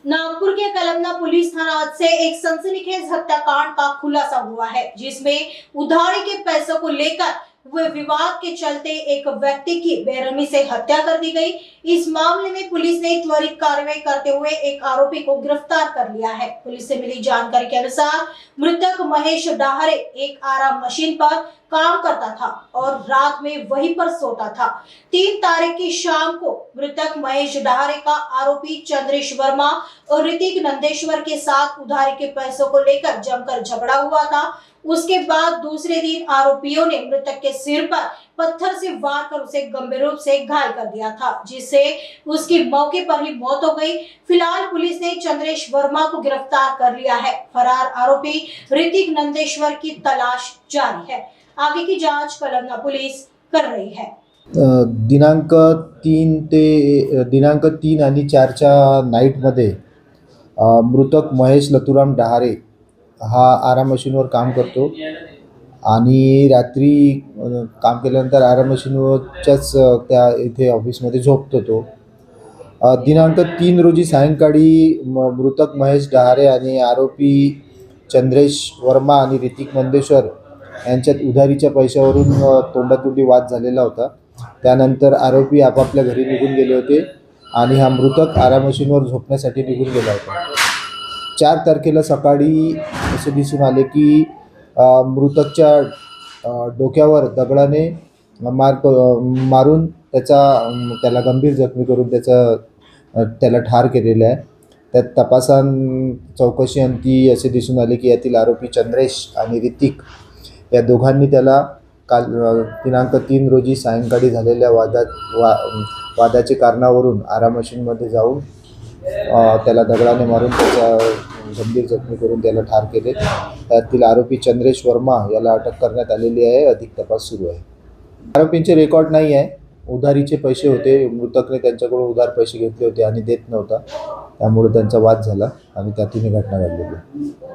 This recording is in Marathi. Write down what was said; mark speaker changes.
Speaker 1: नागपुर के कलमना पुलिस थाना से एक सनसनीखेज हत्याकांड का खुलासा हुआ है, जिसमें उधारी के पैसों को लेकर हुए विवाद के चलते एक व्यक्ति की बेरहमी से हत्या कर दी गई। इस मामले में पुलिस ने त्वरित कार्रवाई करते हुए एक आरोपी को गिरफ्तार कर लिया है। पुलिस से मिली जानकारी के अनुसार मृतक महेश डाहरे एक आराम मशीन पर काम करता था और रात में वहीं पर सोता था। 3 तारीख की शाम को मृतक महेश डाहरे का आरोपी चंद्रेश वर्मा और ऋतिक नंदेश्वर के साथ उधारी के पैसों को लेकर जमकर झगड़ा हुआ था। उसके बाद दूसरे दिन आरोपियों ने मृतक के सिर पर पत्थर से वार कर उसे गंभीर रूप से घायल कर दिया था, जिससे उसकी मौके पर ही मौत हो गई। फिलहाल पुलिस ने चंद्रेश वर्मा को गिरफ्तार कर लिया है। फरार आरोपी ऋतिक नंदेश्वर की तलाश जारी है। आगे की जांच कलमना पुलिस कर रही है।
Speaker 2: दिनांक 3 आणि 4च्या नाईटमध्ये मृतक महेश लतुराम डहारे हा आराम मशीनवर काम करतो आणि रात्री काम केल्यानंतर आराम मशीनवरच्याच त्या इथे ऑफिसमध्ये झोपतो तो। दिनांक 3 रोजी सायंकाळी मृतक महेश डहारे आणि आरोपी चंद्रेश वर्मा आणि ऋतिक नंदेश्वर यांच्यात उधारीच्या पैशावरून तोंडातोंडी वाद झालेला होता। त्यानंतर आरोपी आपापल्या घरी निघून गेले होते आणि हा मृतक आराम मशीनवर झोपण्यासाठी निघून गेला होता। 4 तारखेला सकाळी असे दिसून आले की मृतकच्या डोक्यावर दगडाने मारून त्याला गंभीर जखमी करून त्याला ठार केलेलं आहे। त्यात चौकशीअंती असे दिसून आले की यातील आरोपी चंद्रेश आणि ऋतिक या दोघांनी त्याला काल दिनांक 3 रोजी सायंकाळी झालेल्या वादाचे कारणावरून आराम मशीनमध्ये जाऊन त्याला दगडाने मारून त्याचा गंभीर जखमी करून त्याला ठार केले। त्यातील आरोपी चंद्रेश वर्मा याला अटक करण्यात आलेली आहे। अधिक तपास सुरू आहे। आरोपींचे रेकॉर्ड नाही आहे। उधारीचे पैसे होते, मृतकने त्यांच्याकडून उधार पैसे घेतले होते आणि देत नव्हता, त्यामुळे त्यांचा वाद झाला आणि त्यातून ही घटना घडलेली आहे।